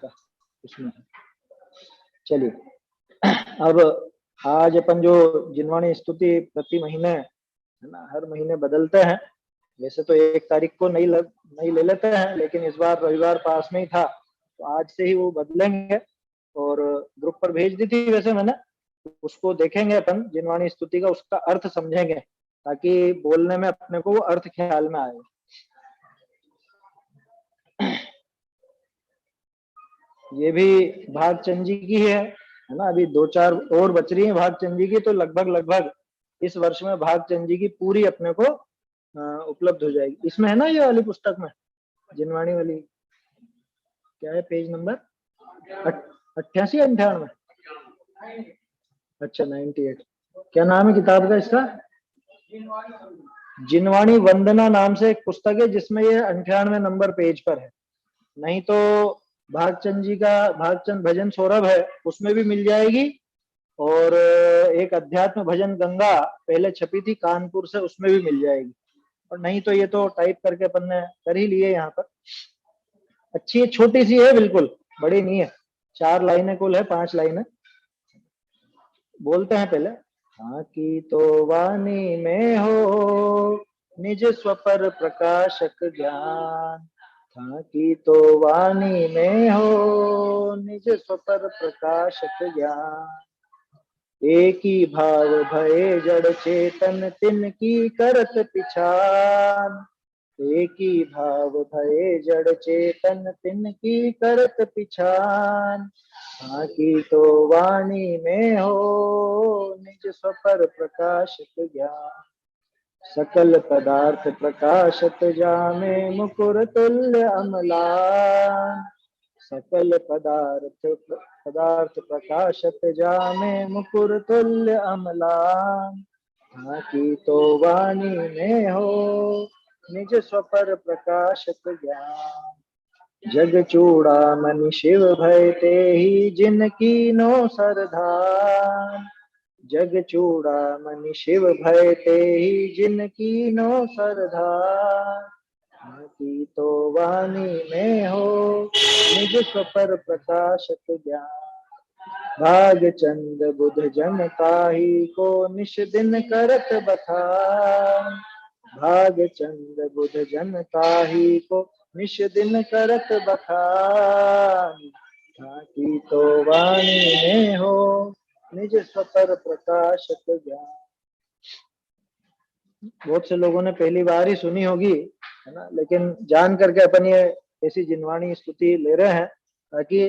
का उसमें। चलिए, अब आज अपन जो जिनवाणी स्तुति प्रति महीने है ना, हर महीने बदलते हैं। वैसे तो 1 तारीख को नहीं ले लेते हैं, लेकिन इस बार रविवार पास में ही था तो आज से ही वो बदलेंगे। और ग्रुप पर भेज दी थी वैसे मैंने, उसको देखेंगे अपन जिनवाणी स्तुति का, उसका अर्थ समझेंगे ताकि बोलने में अपने को वो अर्थ ख्याल में आए। ये भी भागचंद जी की है ना। अभी 2-4 और बच रही है भागचंद जी की, तो लगभग इस वर्ष में भागचंद जी की पूरी अपने को उपलब्ध हो जाएगी। इसमें है ना ये वाली पुस्तक में, जिनवाणी वाली, क्या है पेज नंबर 88 या 98? अच्छा 98। क्या नाम है किताब का इसका? जिनवाणी वंदना नाम से एक पुस्तक है जिसमें ये 98 नंबर पेज पर है। नहीं तो भागचंद जी का भागचंद भजन सौरभ है, उसमें भी मिल जाएगी। और एक अध्यात्म भजन गंगा पहले छपी थी कानपुर से, उसमें भी मिल जाएगी। और नहीं तो ये तो टाइप करके अपन ने कर ही लिए यहाँ पर। अच्छी है, छोटी सी है बिल्कुल, बड़ी नहीं है, 4 लाइनें कुल है, 5 लाइनें। बोलते हैं पहले। ताकि तो वाणी में हो निज स्वपर प्रकाशक ज्ञान, ताकि तो वाणी में हो निज स्वपर प्रकाशक ज्ञान। एक ही भाव भये जड़ चेतन तिन की करत पिछान, एक ही भाव भये जड़ चेतन तिन की करत पिछान। ताकि तो वाणी में हो निज स्वपर प्रकाशक ज्ञान, सकल पदार्थ प्रकाशत जामे मुकुर तुल्य अमलान, सकल पदार्थ प्रकाशत जामे मुकुर तुल्य अमलान। ताकि तो वाणी में हो निज स्वपर प्रकाशक ज्ञान, जग चूड़ामणि शिव भय ते ही जिनकी नो सरधान, जग चूड़ामणि शिव भय ते ही जिनकी नो सरधान। ताकि तो वाणी में हो निज स्वपर प्रकाशक ज्ञान, भागचंद बुध जन ताही को निश दिन करत बखान, भागचंद बुध जन ताही को निश दिन करत बखान। ताकि तो वाणी में हो निज स्वपर प्रकाशक ज्ञान। बहुत से लोगों ने पहली बार ही सुनी होगी है ना, लेकिन जान करके अपन ये ऐसी जिनवाणी स्तुति ले रहे हैं ताकि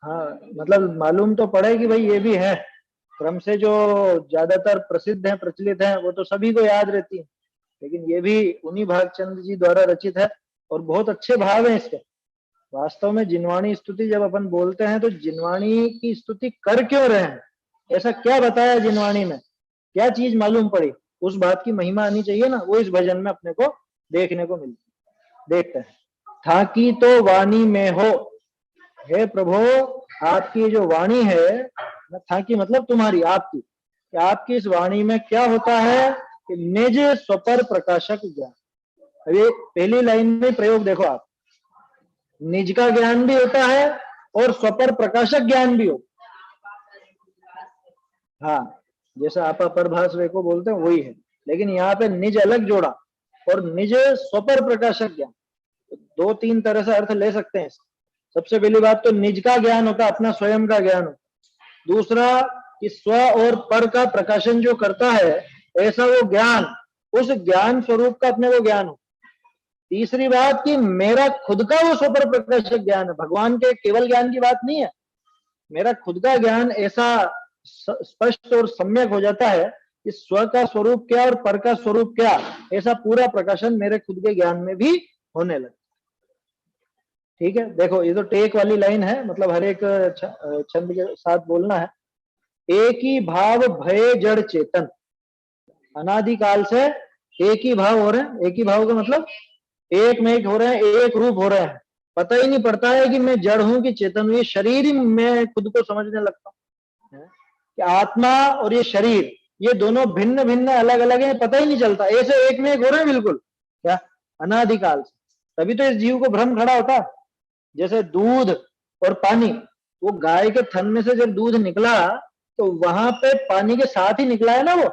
हाँ मतलब मालूम तो पड़े कि भाई ये भी है। क्रम से जो ज्यादातर प्रसिद्ध है, प्रचलित है, वो तो सभी को याद रहती है, लेकिन ये भी उन्हीं भागचंद जी द्वारा रचित है और बहुत अच्छे भाव है इसके। वास्तव में जिनवाणी स्तुति जब अपन बोलते हैं तो जिनवाणी की स्तुति कर क्यों रहे हैं, ऐसा क्या बताया जिनवाणी में, क्या चीज मालूम पड़ी, उस बात की महिमा आनी चाहिए ना, वो इस भजन में अपने को देखने को मिलती। देखते हैं। ताकि तो वाणी में हो, हे प्रभु आपकी जो वाणी है, ताकि मतलब तुम्हारी, आपकी, आपकी इस वाणी में क्या होता है कि निज स्वपर प्रकाशक ज्ञान। अभी पहली लाइन में प्रयोग देखो आप, निज का ज्ञान भी होता है और स्वपर प्रकाशक ज्ञान भी हो। हाँ, जैसा आप परभास वे को बोलते हैं वही है, लेकिन यहाँ पे निज अलग जोड़ा और निज स्वपर प्रकाशक ज्ञान, 2-3 तरह से अर्थ ले सकते हैं। सबसे पहली बात तो निज का ज्ञान होता है, अपना स्वयं का ज्ञान हो। दूसरा कि स्व और पर का प्रकाशन जो करता है ऐसा वो ज्ञान, उस ज्ञान स्वरूप का अपने को ज्ञान हो। तीसरी बात कि मेरा खुद का वो स्वपर प्रकाशक ज्ञान है, भगवान के केवल ज्ञान की बात नहीं है, मेरा खुद का ज्ञान ऐसा स्पष्ट और सम्यक हो जाता है कि स्व का स्वरूप क्या और पर का स्वरूप क्या, ऐसा पूरा प्रकाशन मेरे खुद के ज्ञान में भी होने लगा। ठीक है, देखो ये तो टेक वाली लाइन है, मतलब हर एक छंद के साथ बोलना है। एक ही भाव भय जड़ चेतन, अनादिकाल से एक ही भाव हो रहे हैं। एक ही भाव का मतलब एक में एक हो रहे हैं, एक रूप हो रहे हैं। पता ही नहीं पड़ता है कि मैं जड़ हूं कि चेतन हूं, ये शरीर ही मैं खुद को समझने लगता हूँ कि आत्मा और ये शरीर ये दोनों भिन्न भिन्न अलग अलग है, पता ही नहीं चलता, ऐसे एक में एक हो रहे हैं बिल्कुल, क्या अनादिकाल से। तभी तो इस जीव को भ्रम खड़ा होता है। जैसे दूध और पानी, वो गाय के थन में से जब दूध निकला तो वहां पे पानी के साथ ही निकला है ना, वो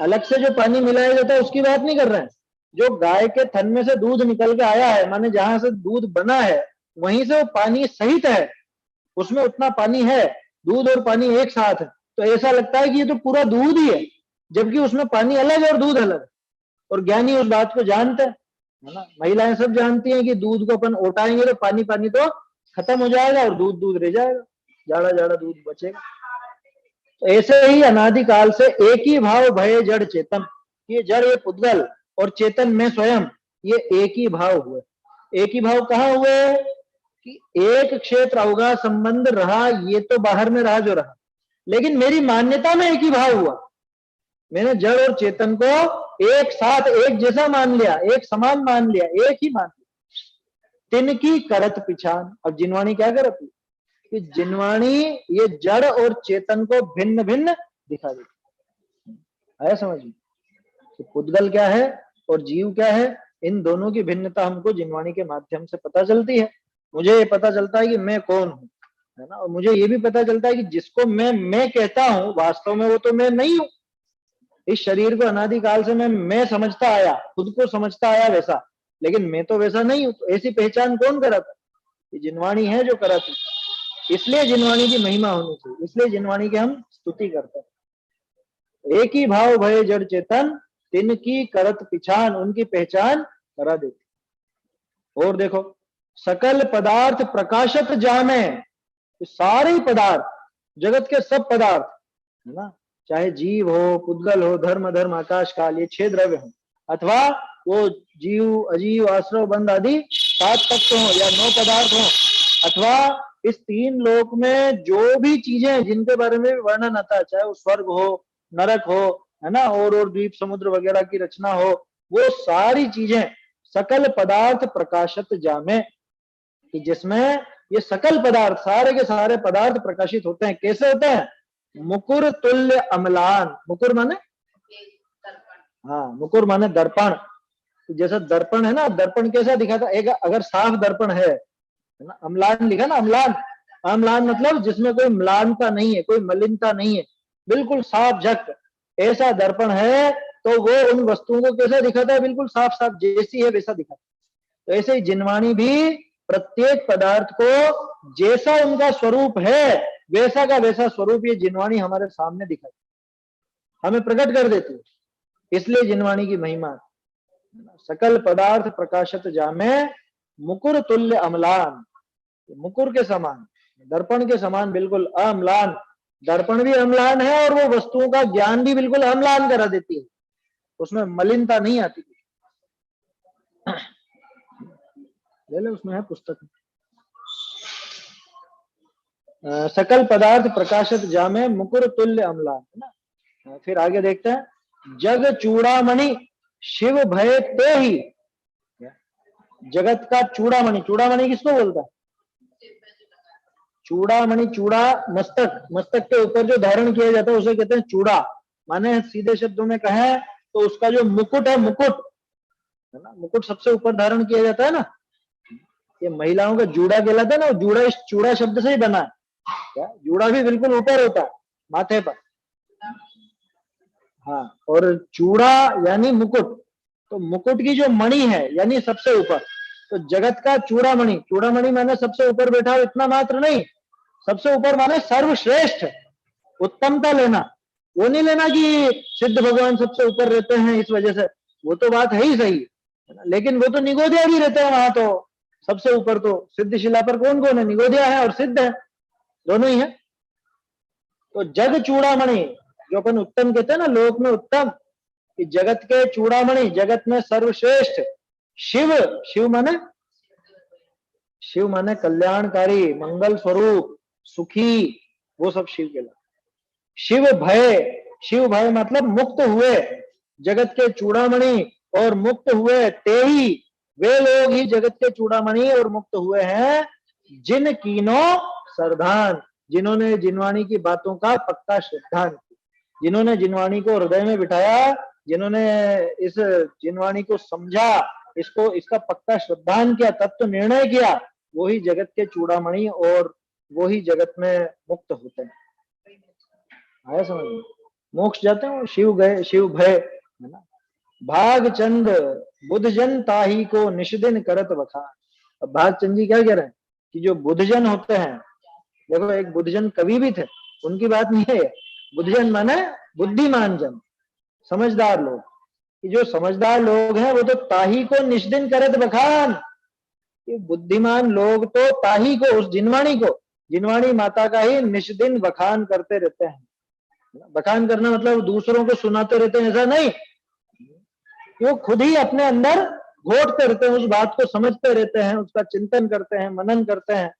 अलग से जो पानी मिलाया जाता है उसकी बात नहीं कर रहे हैं। जो गाय के थन में से दूध निकल के आया है, माने जहां से दूध बना है वहीं से वो पानी सहित है, उसमें उतना पानी है, दूध और पानी एक साथ है, तो ऐसा लगता है कि ये तो पूरा दूध ही है, जबकि उसमें पानी अलग है और दूध अलग है। और ज्ञानी उस बात को जानते हैं, है ना। महिलाएं सब जानती हैं कि दूध को अपन ओटाएंगे तो पानी पानी तो खत्म हो जाएगा और दूध दूध रह जाएगा, जाड़ा जाड़ा दूध बचेगा। तो ऐसे ही अनादिकाल से एक ही भाव भय जड़ चेतन, ये जड़, ये पुद्गल और चेतन में स्वयं, ये एक ही भाव हुए। एक ही भाव कहाँ हुए कि एक क्षेत्र अवगाह संबंध रहा, ये तो बाहर में रहा जो रहा, लेकिन मेरी मान्यता में एक ही भाव हुआ। मैंने जड़ और चेतन को एक साथ एक जैसा मान लिया, एक समान मान लिया, एक ही मान लिया। तिनकी करत पिछान। अब जिनवाणी क्या करती कि जिनवाणी ये जड़ और चेतन को भिन्न भिन्न दिखा देती है, समझ में। तो पुद्गल क्या है और जीव क्या है, इन दोनों की भिन्नता हमको जिनवाणी के माध्यम से पता चलती है। मुझे ये पता चलता है कि मैं कौन हूं, है ना, और मुझे ये भी पता चलता है कि जिसको मैं कहता हूं वास्तव में वो तो मैं नहीं हूं। इस शरीर को अनादिकाल से मैं समझता आया, खुद को समझता आया वैसा, लेकिन मैं तो वैसा नहीं हूं। तो ऐसी पहचान कौन कराता? ये जिनवाणी है जो कराती। इसलिए जिनवाणी की महिमा होनी चाहिए, इसलिए जिनवाणी की हम स्तुति करते हैं। एक ही भाव भय जड़ चेतन, तिनकी करत पिछान, उनकी पहचान करा देती। और देखो, सकल पदार्थ प्रकाशत जामे, सारे पदार्थ, जगत के सब पदार्थ, है ना, चाहे जीव हो, पुद्गल हो, धर्म धर्म आकाश काल, ये 6 द्रव्य हो, अथवा वो जीव अजीव आश्रव बंध आदि 7 तत्व हो या 9 पदार्थ हो, अथवा इस 3 लोक में जो भी चीजें जिनके बारे में वर्णन आता है, चाहे वो स्वर्ग हो, नरक हो, है ना, और द्वीप समुद्र वगैरह की रचना हो, वो सारी चीजें सकल पदार्थ प्रकाशत जामे, कि जिसमें ये सकल पदार्थ, सारे के सारे पदार्थ प्रकाशित होते हैं। कैसे होते हैं? मुकुर तुल्य अम्लान। मुकुर माने, हाँ, मुकुर माने दर्पण। जैसा दर्पण है ना, दर्पण कैसा दिखाता? एक अगर साफ दर्पण है ना, अम्लान लिखा ना, अम्लान, अम्लान मतलब जिसमें कोई म्लानता नहीं है, कोई मलिनता नहीं है, बिल्कुल साफ झक, ऐसा दर्पण है तो वो उन वस्तुओं को कैसा दिखाता है? बिल्कुल साफ साफ, जैसी है वैसा दिखाता है। तो ऐसे ही जिनवाणी भी प्रत्येक पदार्थ को जैसा उनका स्वरूप है वैसा का वैसा स्वरूप ये जिनवाणी हमारे सामने दिखाती, हमें प्रकट कर देती है। इसलिए जिनवाणी की महिमा। सकल पदार्थ प्रकाशत जामे, मुकुर तुल्य अम्लान, मुकुर के समान, दर्पण के समान, बिल्कुल अम्लान। दर्पण भी अम्लान है और वो वस्तुओं का ज्ञान भी बिल्कुल अम्लान करा देती है, उसमें मलिनता नहीं आती। ले ले, उसमें है पुस्तक। सकल पदार्थ प्रकाशत जामे, मुकुर तुल्य अम्लान, है ना। फिर आगे देखते हैं, जग चूड़ामणि शिव भय ते ही। जगत का चूड़ामणि, चूड़ामणि किसको बोलता है? चूड़ामणि, चूड़ा मस्तक, मस्तक के ऊपर जो धारण किया जाता है उसे कहते हैं चूड़ा। माने सीधे शब्दों में कहें तो उसका जो मुकुट है, मुकुट है ना, मुकुट सबसे ऊपर धारण किया जाता है ना, ये महिलाओं का जूड़ा कहलाता है ना, जूड़ा इस चूड़ा शब्द से ही बना है। क्या जूड़ा भी बिल्कुल ऊपर होता है माथे पर, हाँ, और चूड़ा यानी मुकुट, तो मुकुट की जो मणि है यानी सबसे ऊपर, तो जगत का चूड़ामणि, चूड़ामणि माने सबसे ऊपर बैठा हो इतना मात्र नहीं, सबसे ऊपर माने सर्वश्रेष्ठ, उत्तमता लेना। वो नहीं लेना कि सिद्ध भगवान सबसे ऊपर रहते हैं इस वजह से, वो तो बात है ही सही, लेकिन वो तो निगोदिया भी रहते हैं वहां, तो सबसे ऊपर तो सिद्ध शिला पर कौन कौन है? निगोदिया है और सिद्ध है, दोनों ही है। तो जग चूड़ामणि, जो अपन उत्तम कहते हैं ना, लोक में उत्तम, कि जगत के चूड़ामणि, जगत में सर्वश्रेष्ठ शिव, शिव माने, शिव माने कल्याणकारी, मंगल स्वरूप, सुखी, वो सब शिव कहलाते। शिव भय, शिव भय मतलब मुक्त हुए, जगत के चूड़ामणि और मुक्त हुए ते ही, वे लोग ही जगत के चूड़ामणि और मुक्त हुए हैं जिन कीनो सरधान, जिन्होंने जिनवाणी की बातों का पक्का श्रद्धान किया, जिन्होंने जिनवाणी को हृदय में बिठाया, जिन्होंने इस जिनवाणी को समझा, इसको इसका पक्का श्रद्धान किया, तत्व निर्णय किया, वही जगत के चूड़ामणि और वही जगत में मुक्त होते हैं। आया समझ में? मोक्ष जाते हैं, शिव गए, शिव भय, है ना। भाग चंद बुद्धजन ताही को निष्दिन करत बखान। अब भागचंद जी क्या कह रहे हैं कि जो बुद्धजन होते हैं, देखो एक बुद्धजन कवि भी थे, उनकी बात नहीं है। बुद्धजन माने बुद्धिमान जन, समझदार लोग, कि जो समझदार लोग हैं वो तो ताही को निष्दिन करत बखान। ये बुद्धिमान लोग तो ताही को, उस जिनवाणी को, जिनवाणी माता का ही निष्दिन बखान करते रहते हैं। बखान करना मतलब दूसरों को सुनाते रहते हैं ऐसा नहीं, वो खुद ही अपने अंदर घोटते रहते हैं, उस बात को समझते रहते हैं, उसका चिंतन करते हैं, मनन करते हैं।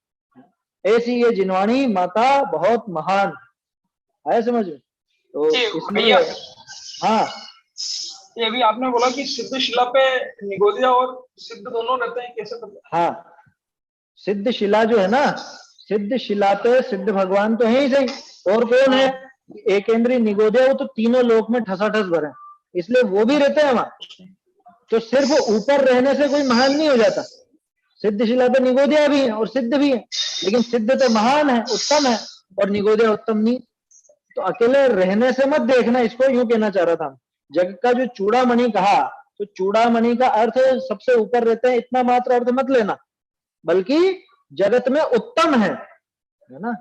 ऐसी ये जिनवाणी माता बहुत महान है, समझ में? तो इसलिए हाँ, ये अभी आपने बोला कि सिद्ध शिला पे निगोदिया और सिद्ध दोनों रहते हैं, कैसे करते हैं? हाँ, सिद्ध शिला जो है ना, सिद्ध शिला पे सिद्ध भगवान तो है ही सही, और कौन है? एकेंद्री निगोदिया, वो तो तीनों लोक में ठसाठस भरे, इसलिए वो भी रहते हैं वहां। तो सिर्फ ऊपर रहने से कोई महान नहीं हो जाता। सिद्ध शिला पे निगोदिया भी है और सिद्ध भी है, लेकिन सिद्ध तो महान है, उत्तम है, और निगोदिया उत्तम नहीं। तो अकेले रहने से मत देखना इसको, यूं कहना चाह रहा था। जग का जो चूड़ामणि कहा, तो चूड़ामणि का अर्थ सबसे ऊपर रहते हैं, इतना मात्र अर्थ मत लेना, बल्कि जगत में उत्तम है ना।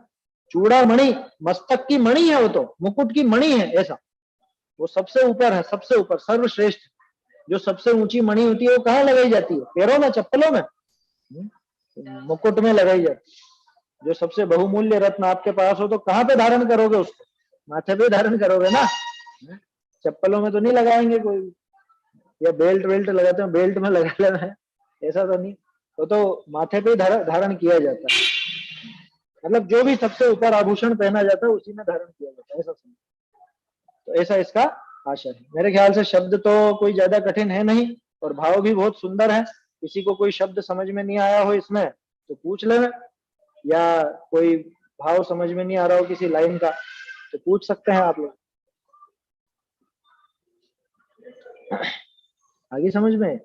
चूड़ामणि मस्तक की मणि है, वो तो मुकुट की मणि है, ऐसा वो सबसे ऊपर है, सबसे ऊपर, सर्वश्रेष्ठ। जो सबसे ऊंची मणि होती है वो कहाँ लगाई जाती है? पैरों में, चप्पलों में, मुकुट में लगाई जाती है। जो सबसे बहुमूल्य रत्न आपके पास हो तो कहाँ पे धारण करोगे उसको? माथे पे धारण करोगे ना, चप्पलों में तो नहीं लगाएंगे कोई, या बेल्ट वेल्ट लगाते हैं, बेल्ट में लगा लेना है, ऐसा तो नहीं। तो माथे पे धारण किया जाता है, मतलब जो भी सबसे ऊपर आभूषण पहना जाता है उसी में धारण किया जाता है, ऐसा समझ। तो ऐसा इसका आशय है। मेरे ख्याल से शब्द तो कोई ज्यादा कठिन है नहीं, और भाव भी बहुत सुंदर है। किसी को कोई शब्द समझ में नहीं आया हो इसमें तो पूछ लेना, या कोई भाव समझ में नहीं आ रहा हो किसी लाइन का तो पूछ सकते हैं आप लोग। आगे समझ में?